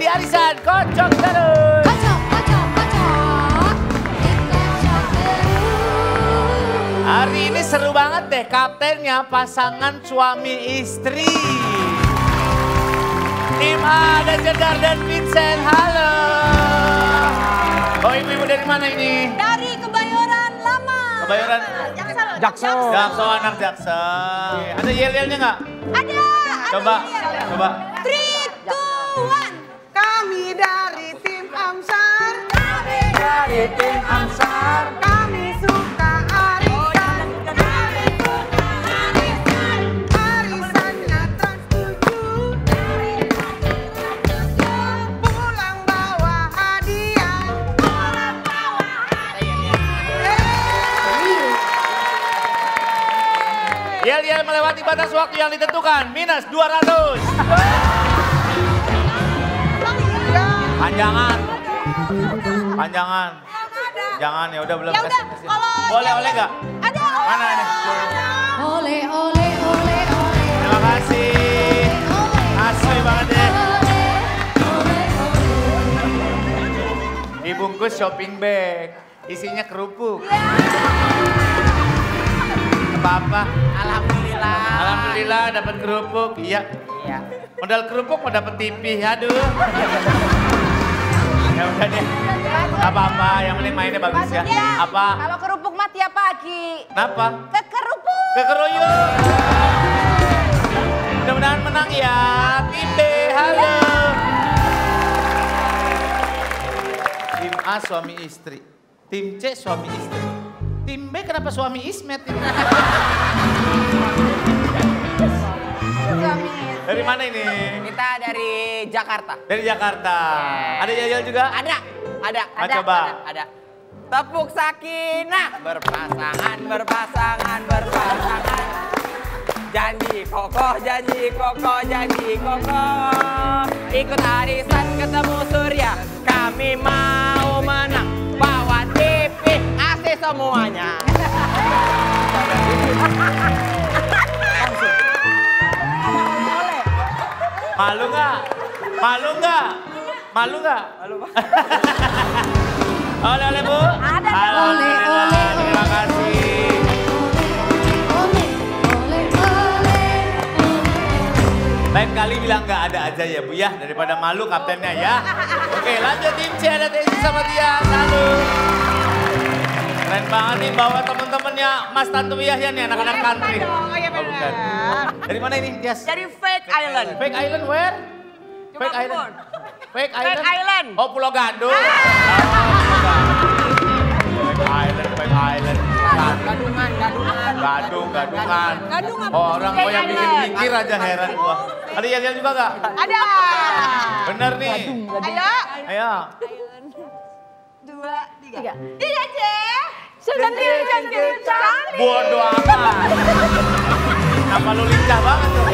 Arisan, kocok terus. Kocok, kocok, kocok. Dikocok terus. Hari ini seru banget deh, kaptennya pasangan suami istri. Tim A dan Jedar dan Vincent, halo. Oh, ibu-ibu dari mana ini? Dari Kebayoran Lama. Kebayoran? Jaksel. Jaksel, anak Jaksel. Ada yel-yelnya nggak? Ada. Coba, coba. 3, 2, 1. Kami dari tim Amsar. Kami Dari tim Amsar. Kami suka arisan. Kami suka arisan. Arisannya trans 7. Pulang bawa hadiah. Orang bawa Yel-yel melewati batas waktu yang ditentukan, minus 200. Panjangan. Panjangan. Jangan, ya udah belum Ya udah, kasih. kalau Boleh, oleh nggak? Ada. Mana ini? Ole, ole, ole, ole. Terima kasih. Asli banget deh. Dibungkus shopping bag, isinya kerupuk. Apa-apa? Alhamdulillah. Alhamdulillah dapat kerupuk. Iya. Iya. Modal kerupuk mau dapat TV, aduh. Ya udah deh. Apa-apa, yang penting mainnya bagus ya. Apa? Kalau kerupuk mah tiap pagi. Kenapa? Kekerupuk. Kekeruyuk. Mudah-mudahan menang ya. Tim B, halo. Tim A suami istri. Tim C suami istri. Tim B kenapa suami Ismet ini? Dari mana ini? Kita dari Jakarta. Dari Jakarta. Ada Yayel juga? Ada. Coba. Ada. Tepuk sakinah. Berpasangan, berpasangan, berpasangan. Janji kokoh, janji kokoh, janji kokoh. Ikut arisan ketemu surya. Kami mau menang. Bawa TV, AC semuanya. Malu nggak? Malu nggak? Malu nggak? Malu, Pak. Oleh Bu? Ada. Alhamdulillah, terima kasih. Lain kali bilang nggak ada aja ya Bu ya, daripada malu kaptennya ya. Oke, lanjut tim C, ada Tesi sama dia, salut. Keren banget nih bawa temen-temennya Mas Tantu Yahya nih, anak-anak country. Oh iya Oh, bukan. Dari mana ini, Tias? Dari Fake Island. Fake Island where? Fake Island. Fake Island. Fake Island. Oh, Pulau Gadung. Fake Island. Gadungan. Gadungan. Gadung apa? Oh, orang gua yang bikin mikir aja heran gua. Ada yang juga gak? Ada. Bener nih. Ayo. Ayo. 2, 3. 3 C. Centil. Bodoh amat. Kenapa lu lincah banget tuh?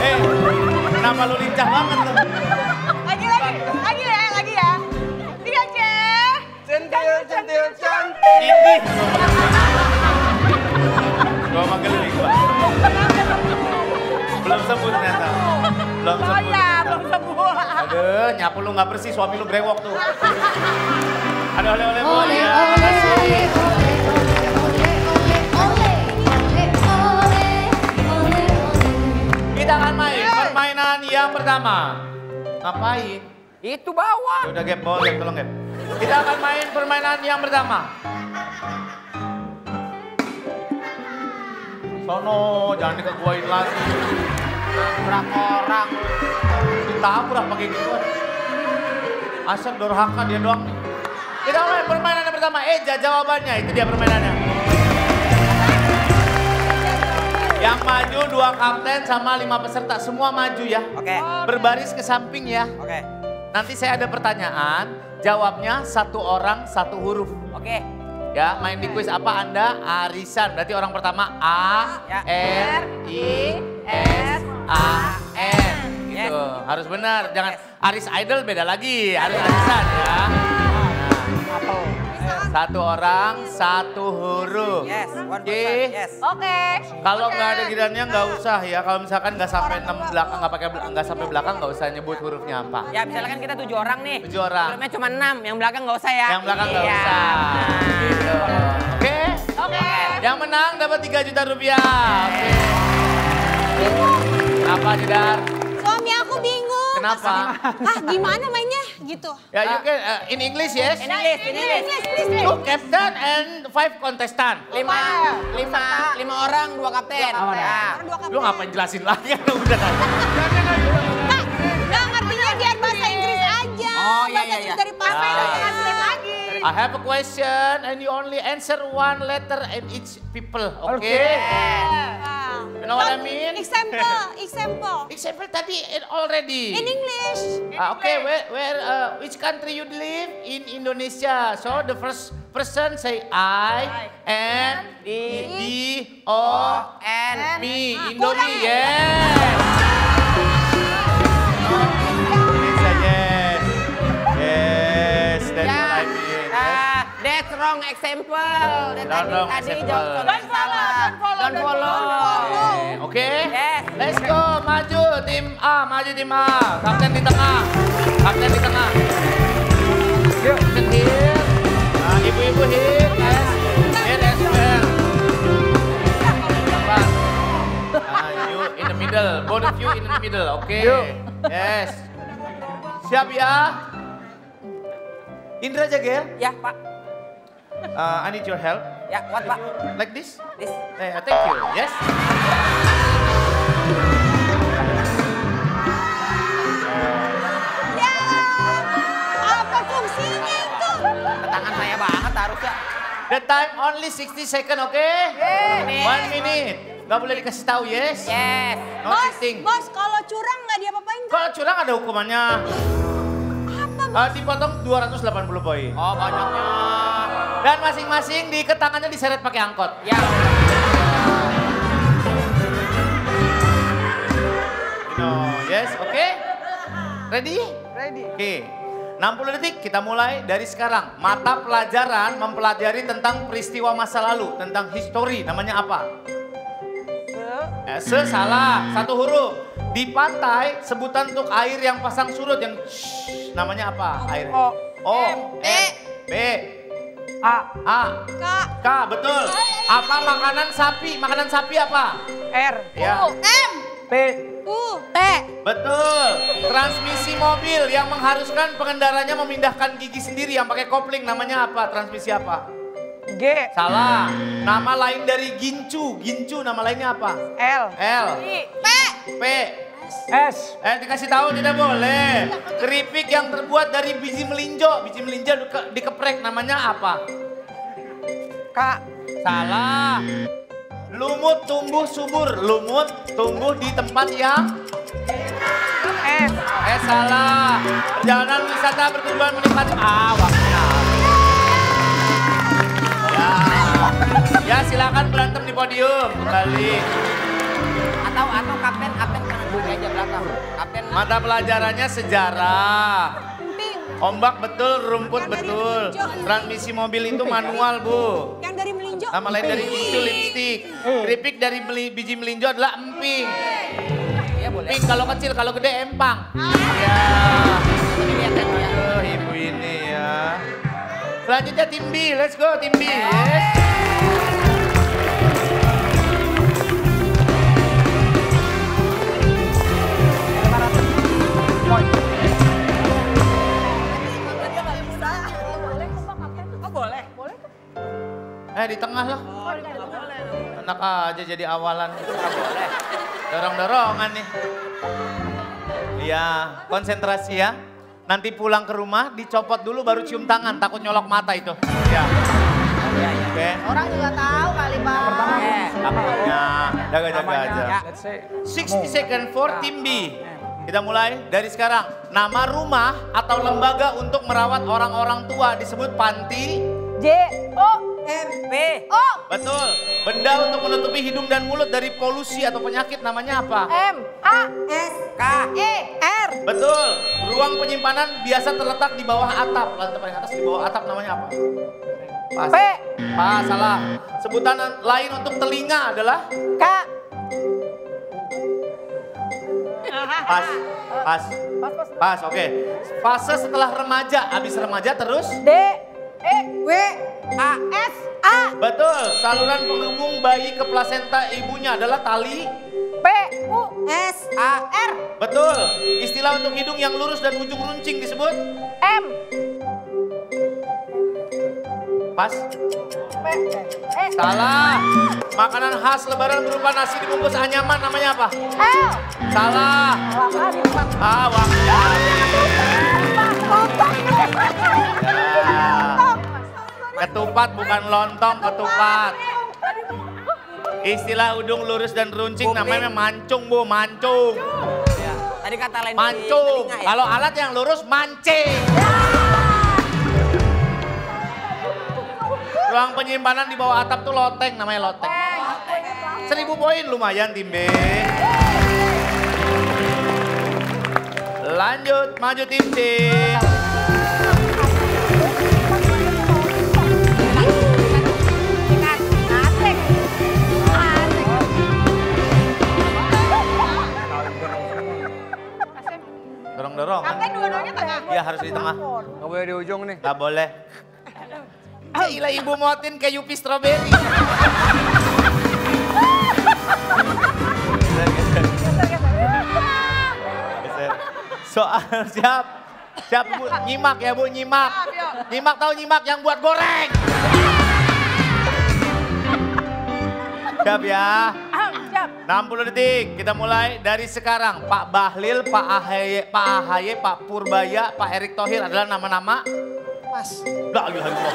Kenapa lu lincah banget tuh? Lagi ya. 3 C. Centil. Ini. Gua manggil nih gua. Belum sembuh ternyata. Belum sembuh. Belum sembuh. Aduh, nyapu lu nggak bersih, suami lu brewok tuh. Ada oleh-oleh Bu. Oleh, Ya, oleh, makasih. Kita akan main permainan yang pertama. Ngapain? Itu bawa. Ya udah Gap, bawa Gap, tolong Gap. Kita akan main permainan yang pertama. Sono, jangan dikeguain lagi. Berapa orang ditabrak pakai gituan. Asal dorhaka dia doang nih. Kita main permainan yang pertama. Jawabannya, itu dia permainannya. Yang maju 2 kapten sama 5 peserta, semua maju ya. Oke. Berbaris ke samping ya. Oke. Nanti saya ada pertanyaan, jawabnya 1 orang 1 huruf. Oke. Ya, main di kuis apa Anda? Arisan. Berarti orang pertama A, Ya. R, I, S, A, N. Yes. Gitu. Harus benar. Jangan Aris Idol beda lagi. Harus arisan ya. Satu orang, satu huruf. Yes, one Oke. person. Yes. Oke. Kalau nggak ada gilirannya nggak usah ya. Kalau misalkan nggak sampai 6 belakang, nggak sampai belakang nggak usah nyebut hurufnya apa. Ya misalnya kan kita 7 orang nih. 7 orang. Hurufnya cuma 6, yang belakang nggak usah ya. Yang belakang nggak Iya. usah. Gitu. Oke. Oke. Yang menang dapat 3 juta rupiah. Oke. Kenapa Jedar? Suami aku bingung. Kenapa? Ah, gimana mainnya? Gitu. Ya, you can in English, yes? In English, in English. Please. Two captain and 5 contestant. 5 orang, 2 kapten. Ya. Lu ngapain jelasin lagi? Udah tadi. Nggak ngertinya biar bahasa Inggris aja. Oh, iya, Bahasa iya, Inggris dari pasar Ya. translate lagi. I have a question and you only answer one letter and each people, okay? You know what I mean? Example. Example tadi already. In English. Okay, which country you live in Indonesia? So the first person say I and D O And me kurang. Indomie, yes. Indonesia, yes. Yes, that's what I mean. Yes. That's wrong example. Wrong Tadi example. jawab salah. Don't follow. Oke, Yes. let's go, maju tim A, kapten di tengah, Kapten here, nah, ibu-ibu here, yes, here as well. Cepat. Nah, you in the middle, both of you in the middle, oke, yes. Siap ya? Indra Jagel, Ya, Pak. I need your help, Ya, what, Pak? like this. This. Thank you, yes. Ya, apa fungsinya itu? Tangan saya banget harusnya. The time only 60 second, oke? 1 minute. Gak boleh dikasih tahu, yes? Yes. No cheating. Bos, kalau curang nggak diapa-apain kan? Kalau curang ada hukumannya. Apa, Dipotong 280 poin. Oh, banyaknya. Dan masing-masing di tangannya diseret pakai angkot. Ya. Yes, oke? Ready? Ready. Oke. 60 detik kita mulai dari sekarang. Mata pelajaran mempelajari tentang peristiwa masa lalu, tentang history. Namanya apa? Salah, satu huruf. Di pantai, sebutan untuk air yang pasang surut yang namanya apa? Air. O, M, B, A, K, betul. Apa makanan sapi? Makanan sapi apa? R. Ya. M, P. U, T. Betul. Transmisi mobil yang mengharuskan pengendaranya memindahkan gigi sendiri yang pakai kopling namanya apa? Transmisi apa? G. Salah. Nama lain dari gincu. Gincu nama lainnya apa? L. L. P. P. S. Dikasih tahu tidak boleh. Keripik yang terbuat dari biji melinjo. Biji melinjo dikeprek namanya apa? K. Salah. Lumut tumbuh subur. Lumut tumbuh di tempat yang S. salah. Perjalanan wisata bertujuan menikmati waktunya. Ya silakan berantem di podium kembali. Atau kapten pernah duduk aja belakang. Kapten Mata pelajarannya sejarah. Pink. Ombak betul, rumput betul. Transmisi mobil itu manual, Bu. Yang dari melinjo. Nama lain dari gincu lipstick. Keripik dari biji melinjo adalah emping. Iya boleh. Emping kalau kecil, kalau gede empang. Ya. Aduh, ibu ini ya. Selanjutnya tim B, let's go tim B. Yes. Di tengah lah. Enak aja jadi awalan. Dorong-dorongan nih. Iya, konsentrasi ya. Nanti pulang ke rumah dicopot dulu baru cium tangan, takut nyolok mata itu. Ya. Oke. Orang juga tahu kali, Pak. Takutnya, jaga-jaga aja. Ya. 60 second for tim B. Kita mulai dari sekarang. Nama rumah atau lembaga untuk merawat orang-orang tua disebut panti. J. O. M. B. O. Betul. Benda untuk menutupi hidung dan mulut dari polusi atau penyakit namanya apa? M. A. S. K. E. R. Betul. Ruang penyimpanan biasa terletak di bawah atap. Lantai paling atas di bawah atap namanya apa? Pas. P. Pas, salah. Sebutan lain untuk telinga adalah? K. Pas. Pas. Pas, oke. Fase setelah remaja, habis remaja terus? D. E. W. A. S. A. Betul, saluran penghubung bayi ke plasenta ibunya adalah tali? P. U. S. A. R. Betul, istilah untuk hidung yang lurus dan ujung runcing disebut? M. Pas. P. E. Salah, makanan khas lebaran berupa nasi dibungkus anyaman namanya apa? L. Salah. Ah, waktunya habis. Ketupat bukan lontong, ketupat. Istilah udung lurus dan runcing namanya mancung, Bu, mancung. Ya, tadi kata lain Mancung. telinga ya? Kalau alat yang lurus mancing. Ruang penyimpanan di bawah atap tuh loteng, namanya loteng. 1000 poin lumayan tim B. Lanjut, maju tim C. Dorong-dorong. Kapten dua-duanya tengah. Iya harus di tengah. Gak boleh di ujung nih. Gak boleh. Gila ibu motin kayak Yupi Strawberry. Soal siap. Siap Bu, nyimak ya Bu, nyimak. Nyimak tahu nyimak yang buat goreng. Siap ya. Siap. 60 detik, kita mulai dari sekarang. Pak Bahlil, Pak Ahaye, Pak Purbaya, Pak Erick Thohir adalah nama-nama? Pas. La ilaha illallah.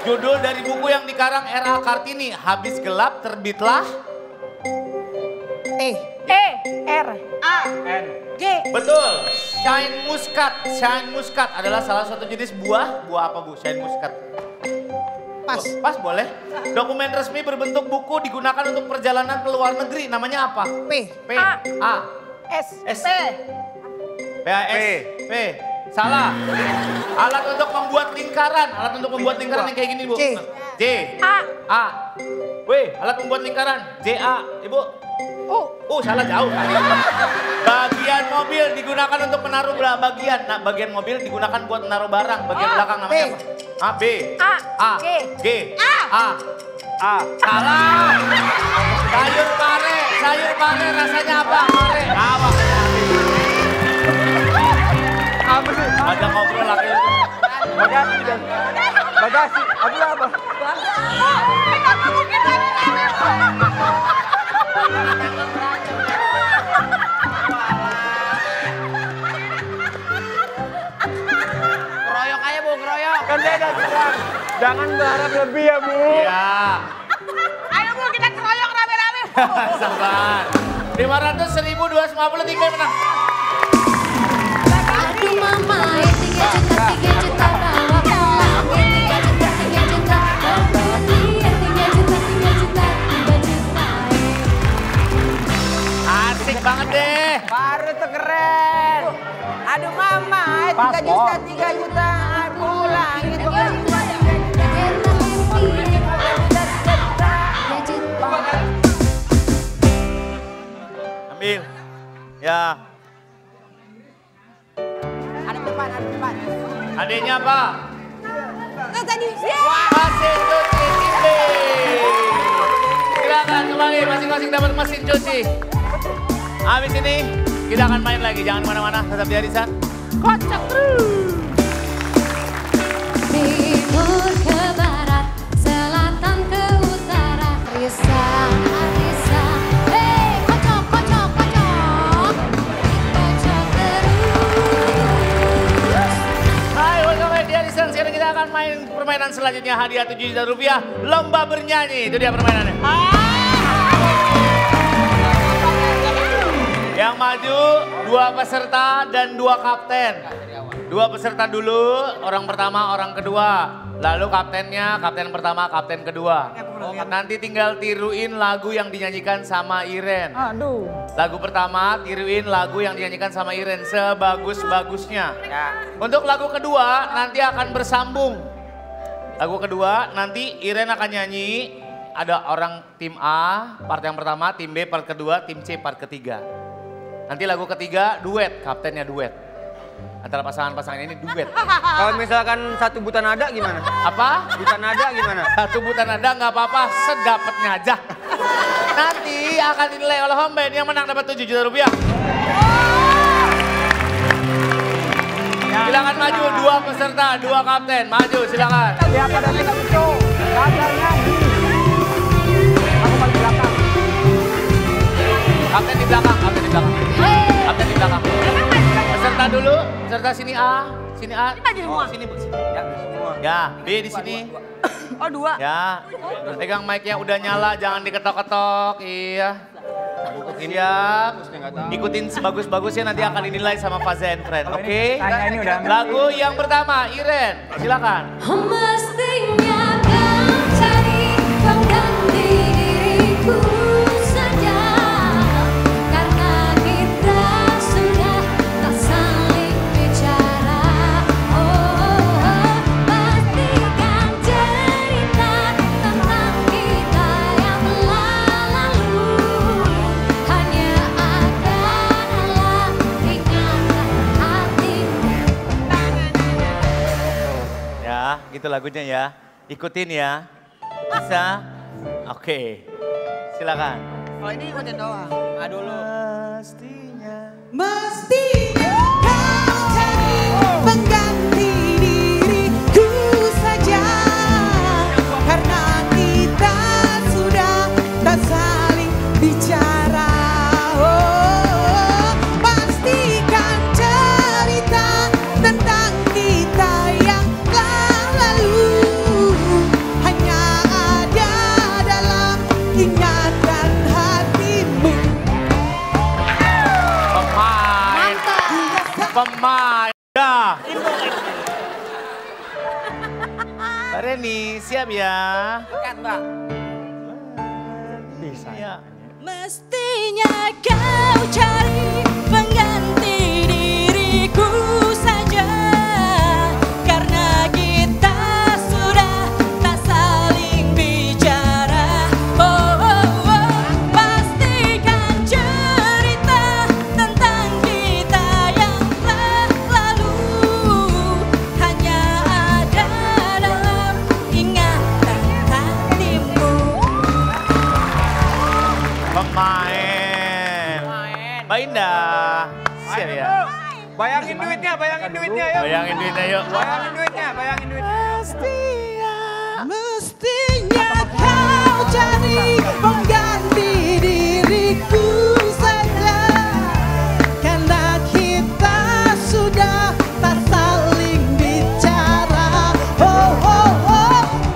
Judul dari buku yang dikarang R.A. Kartini, Habis Gelap Terbitlah? E. R. A. N. G. Betul, Shine Muscat. Shine Muscat adalah salah satu jenis buah. Buah apa Bu, Shine Muscat? Pas. Pas boleh. Dokumen resmi berbentuk buku digunakan untuk perjalanan ke luar negeri. Namanya apa? P. P. A. S. S. P. PAS. P. Salah. Alat untuk membuat lingkaran. Alat untuk membuat lingkaran yang kayak gini Bu. J. J. A. A. W. Alat membuat lingkaran. JA. Ibu. U. Salah jauh tadi. Bagian mobil digunakan untuk menaruh bagian. Nah, bagian mobil digunakan buat menaruh barang. Bagian belakang namanya apa? A, B. A. G. G. A. A. Salah. Sayur pare. Sayur pare rasanya apa? Pare. Awak. Apa sih? Ada ngobrol laki itu. Bagasi dan bagasi. Aku apa? Keroyok aja Bu, keroyok. Kan dia ada bilang, jangan berharap lebih ya Bu. Iya. Ayo Bu, kita keroyok rame-rame. Sabar. 500, 1000, 250, 3 yang menang. Aduh mama, 3 juta, 3 juta bawa pulang. 3 juta, 3 juta, bawa dia 3 juta, 3 juta, 3 juta. Asik banget deh. Baru tuh keren. Aduh mama, 3 juta, 3 juta. Pulang itu kan. Ambil. Ya. Ada depan, ada depan. Adiknya apa? Tadi Mesin cuci Timbe. Silakan kembali masing-masing dapat mesin cuci. Habis ini kita akan main lagi. Jangan kemana-mana, tetap di Arisan. Kocak terus. timur ke barat, selatan ke utara. Risa, Risa, kocok, kocok, kocok. Kocok terus. Hai, welcome back di Arisan. Sekarang kita akan main permainan selanjutnya. Hadiah 7 juta rupiah. Lomba bernyanyi. Itu dia permainannya. Yang maju 2 peserta dan 2 kapten. 2 peserta dulu, orang pertama, orang kedua. Lalu kaptennya, kapten pertama, kapten kedua. Nanti tinggal tiruin lagu yang dinyanyikan sama Iren. Aduh. Lagu pertama, tiruin lagu yang dinyanyikan sama Iren sebagus-bagusnya. Ya. Untuk lagu kedua, nanti akan bersambung. Lagu kedua, nanti Iren akan nyanyi. Ada orang tim A, part yang pertama, tim B part kedua, tim C part ketiga. Nanti lagu ketiga duet, kaptennya duet. Antara pasangan-pasangan ini duet. Kalau misalkan satu buta nada gimana? Apa? Buta nada gimana? Satu buta nada nggak apa-apa, sedapatnya aja. Nanti akan dinilai oleh home band yang menang dapat 7 juta rupiah. Silakan maju, 2 peserta, 2 kapten, maju silakan. Siapa dan tidak betul? Gagal nyanyi. Aku paling belakang. Kapten di belakang, kapten di belakang. Kapten di belakang. Peserta dulu, peserta sini A, sini A. Oh, sini Bu. Ya, semua. Ya, B di sini. Oh 2. Ya, pegang mic-nya udah nyala, jangan diketok-ketok. Iya. Siap. Ikutin sebagus-bagusnya nanti akan dinilai sama Faza and Friend, oke? Lagu yang pertama, Iren, silakan. Mestinya kau cari pengganti diriku saja, karena kita sudah tak saling bicara. Pastikan cerita tentang kita yang lalu hanya ada dalam ingatan hatimu. Ya, gitu lagunya ya. Ikutin ya. Bisa? Oke. Silakan. Kalau ini ikutin doang. Dulu. Pastinya. Mestinya kau cari pengganti diriku saja, karena kita sudah tak saling bicara. Pastikan cerita tentang kita yang lalu hanya ada dalam ingatan hatimu. Pemain. Pemain. Dah. Mbak Reni, siap ya? Dekat, Mbak. Bisa ya. Mestinya kau cari pengganti diriku saja, karena kita sudah tak saling bicara. Pastikan cerita tentang kita yang lalu hanya ada dalam ingatan hatimu. Pemain. Mbak Indah, siap ya? Bayangin duitnya yuk. Bayangin duitnya yuk. Bayangin duitnya. Mestinya kau cari pengganti diriku saja, karena kita sudah tak saling bicara.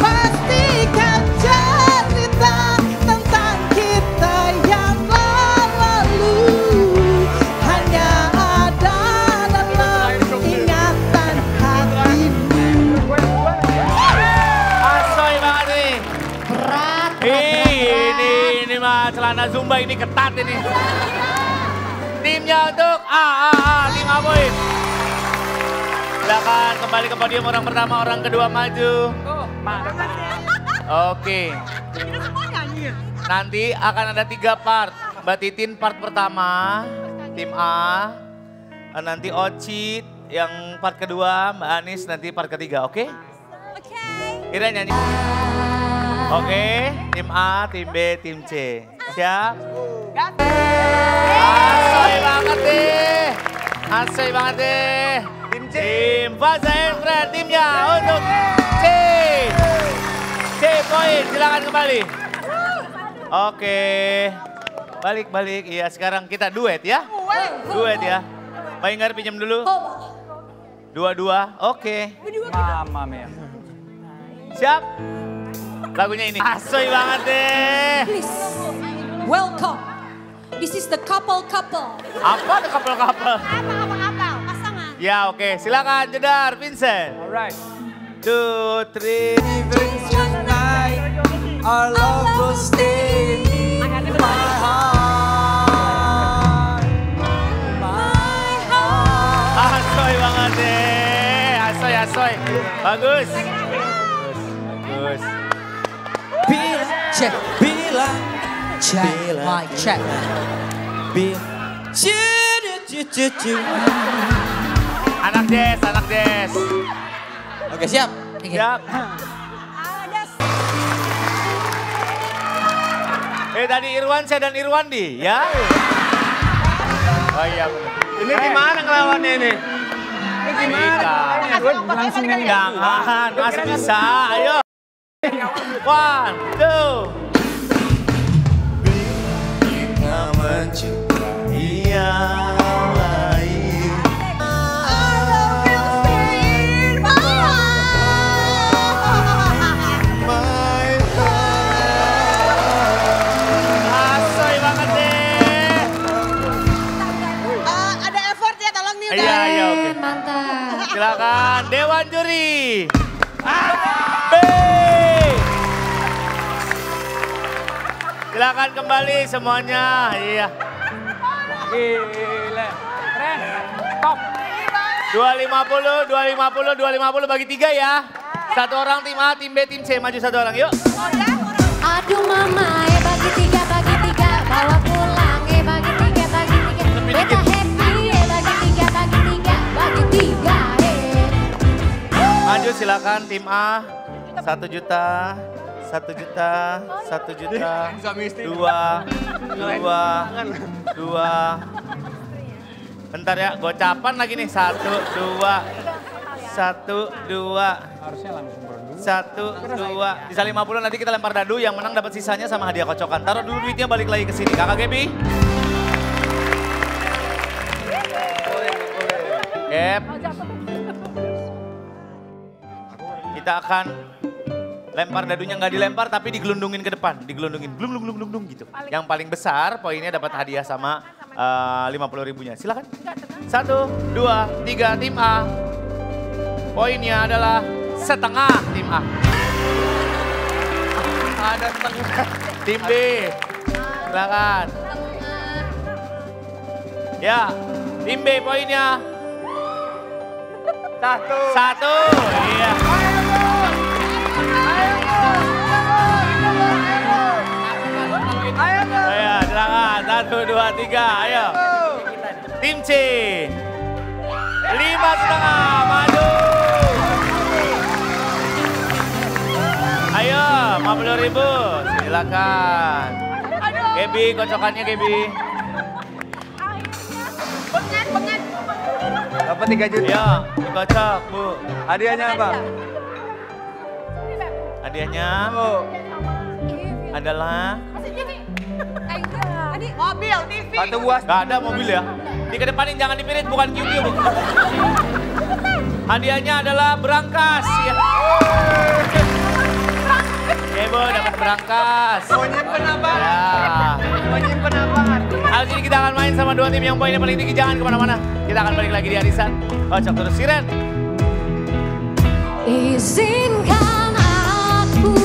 Pastikan cerita tentang kita yang lalu hanya ada dalam ingatan hatimu. Asoy banget nih. Berat. Ini mah celana Zumba ini ketat ini. Timnya untuk A, 5 poin. Silakan kembali ke podium, orang pertama, orang kedua maju. Oke. Nanti akan ada 3 part. Mbak Titin part pertama, tim A. Nanti Oci yang part kedua, Mbak Anis nanti part ketiga, oke? Ira nyanyi. Oke, tim A, tim B, tim C. Siap? Asoy banget deh. Asoy banget deh. Tim C. Tim Faza and Friend, timnya untuk C. C poin, silakan kembali. Oke. Balik. Iya, sekarang kita duet ya. Duet ya. Mbak Inggar pinjam dulu. Dua-dua, oke. Mama mia. Siap? Lagunya ini. Asoy banget deh. Please, welcome. This is the couple. Apa tuh couple? Pasangan. Ya oke, silakan Jedar, Vincent. Alright. 2, 3. Our love will stay in my heart. My heart. Asoy banget deh. Asoy. Bagus. bagus. Cek, bilang. Cek, mic check. Anak Des. Oke, siap. Siap. Tadi Irwansyah dan Irwandi, ya? Oh iya benar. Ini gimana ngelawannya ini? Ini gimana? Langsung nyanyi. Jangan, masih bisa. Ayo. 1, 2. Kita mencintai yang lain. Asoy banget deh. Ada effort ya, tolong nih. Iya, oke. Mantap. Silakan Dewan Juri. B. Silakan kembali semuanya. Iya. Gile. Keren. Top. 250 bagi 3 ya. Satu orang tim A, tim B, tim C. Maju satu orang yuk. Aduh mama, bagi tiga, bawa pulang, bagi tiga. Beta happy, bagi tiga. Maju silakan tim A. 1 juta. 1 juta. 2. Bentar ya, gocapan lagi nih. 1, 2. Harusnya langsung berdua. 1, 2. Bisa 50 nanti kita lempar dadu. Yang menang dapat sisanya sama hadiah kocokan. Taruh dulu duitnya, balik lagi ke sini. Kakak Gebi. Gep. Kita akan lempar dadunya, nggak dilempar tapi digelundungin ke depan. Digelundungin, glung gitu. Yang paling besar poinnya dapat hadiah sama 50.000-nya. Silakan. 1, 2, 3 tim A. Poinnya adalah setengah tim A. Ada setengah. Tim B. Silakan. Ya, tim B poinnya. 1. Iya. Ayo, silakan. 1, 2, 3, ayo. Tim C. 5,5, maju. Ayo, 50.000, silakan. Gebi, kocokannya Gebi. Dapat 3 juta. Iya, dikocok, Bu. Hadiahnya apa? Hadiahnya Bu. adalah Mobil, TV. Satu buah. Gak ada mobil ya. Dikedepanin jangan dipirit, bukan QQ. Hadiahnya adalah berangkas. Ya. Oke Bu, dapat berangkas. Mau nyimpen apa? Ya. Mau nyimpen apa? Habis ini kita akan main sama 2 tim yang poinnya paling tinggi. Jangan kemana-mana. Kita akan balik lagi di arisan. Kocok terus, Siren. Izinkan aku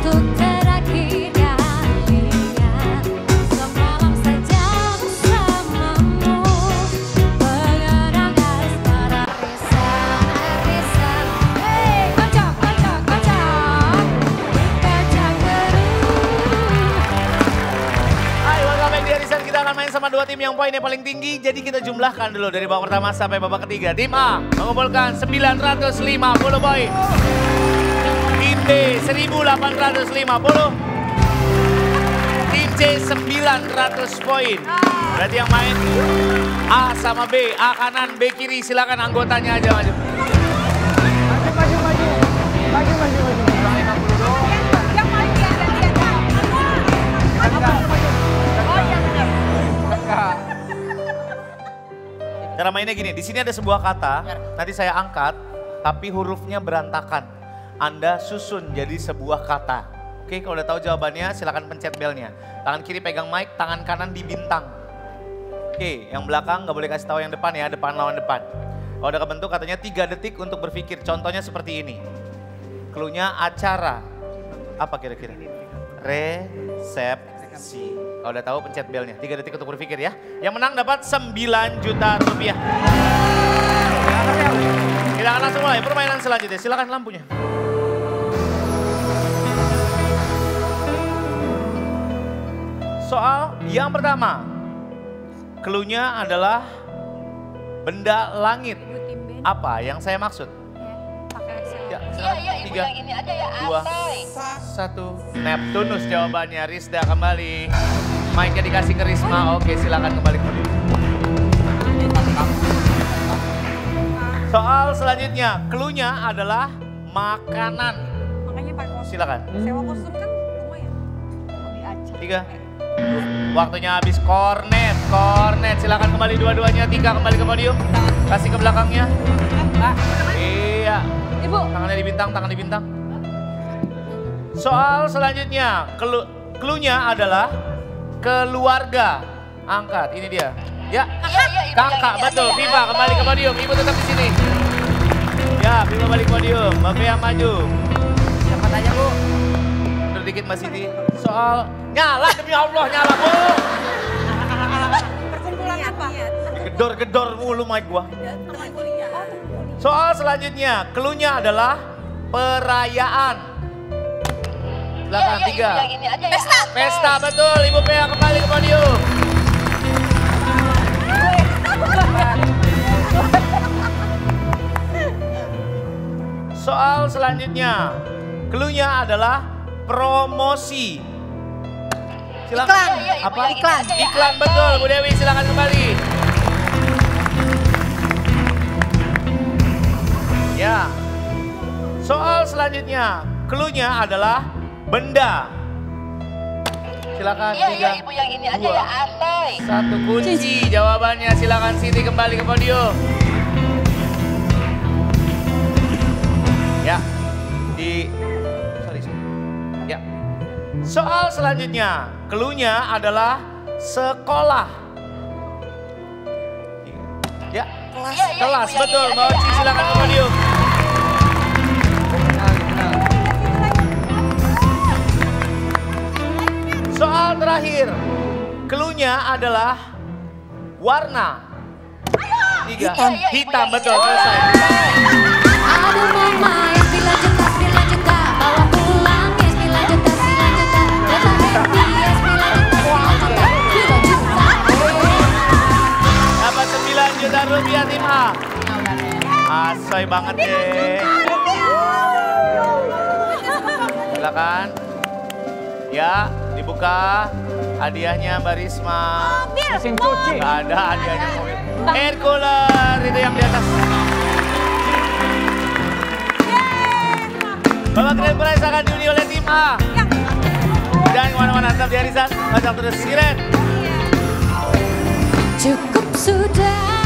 untuk terakhir kalinya semalam saja bersamamu mengenang asmara arisan. Hey, kocok Hai, welcome back di arisan. Kita akan main sama 2 tim yang poinnya paling tinggi. Jadi kita jumlahkan dulu dari babak pertama sampai babak ketiga. Tim A mengumpulkan 950 poin. Tim B 1850. Tim C 900 poin. Berarti yang main A sama B, A kanan, B kiri. Silakan anggotanya aja maju. Yang paling dia ada dia. Cara mainnya gini, di sini ada sebuah kata, nanti saya angkat, tapi hurufnya berantakan. Anda susun jadi sebuah kata. Oke, kalau udah tahu jawabannya silakan pencet belnya. Tangan kiri pegang mic, tangan kanan di bintang. Oke, yang belakang nggak boleh kasih tahu yang depan ya, depan lawan depan. Kalau udah kebentuk katanya 3 detik untuk berpikir, contohnya seperti ini. Cluenya acara, apa kira-kira? Resepsi. Kalau udah tahu pencet belnya, 3 detik untuk berpikir ya. Yang menang dapat 9 juta rupiah. Kita akan langsung mulai permainan selanjutnya. Silakan lampunya. Soal yang pertama. Cluenya adalah benda langit. Apa yang saya maksud? Ya, tiga, dua, satu. Neptunus jawabannya. Rizda kembali. Mic-nya dikasih ke Risma. Oke, silakan kembali ke podium. Soal selanjutnya, cluenya adalah makanan. Makanya pakai kostum. Silakan. Sewa kostum kan lumayan. Di Aceh. Tiga. Waktunya habis. Kornet. Silakan kembali dua-duanya. Tiga kembali ke podium. Kasih ke belakangnya. Iya. Ibu. Tangannya di bintang. Soal selanjutnya, cluenya adalah keluarga. Angkat, ini dia. Ya, kakak, betul. Viva kembali ke podium. Ibu tetap di sini. Ya, Viva balik ke podium. Mbak Bea maju. Siapa tanya Bu? Mundur dikit Mbak Siti. Soal nyala demi Allah, nyala Bu. Perkumpulan apa? Gedor mulu mic gua. Soal selanjutnya, cluenya adalah perayaan. Silakan tiga. Pesta betul. Ibu Bea kembali ke podium. Soal selanjutnya, cluenya adalah promosi. Silakan. Iklan. Apa? Iklan. Betul, Bu Dewi silakan kembali. Ya. Soal selanjutnya, cluenya adalah benda. Silakan tiga, Ibu yang ini aja dua, ya, Andai. satu kunci jawabannya. Silakan Siti kembali ke podium. Ya, sorry. Ya. Soal selanjutnya, cluenya adalah sekolah. Ya, kelas betul. Mbak Oci silakan ke podium. Soal terakhir, cluenya adalah warna. Tiga, hitam betul. Selesai. Aduh mama, sembilan juta, bawa pulang ya 9 juta. Dapat happy ya 9 juta. Dapat 9 juta rupiah tim A. Asoy banget deh. Silakan. Ya, dibuka hadiahnya Mbak Risma. Mesin cuci. Gak ada hadiahnya mobil. Air cooler itu yang di atas. Bapak Grand Prize akan diundi oleh tim A. Jangan kemana-mana, tetap di Arisan. Pasang terus siren. Cukup sudah.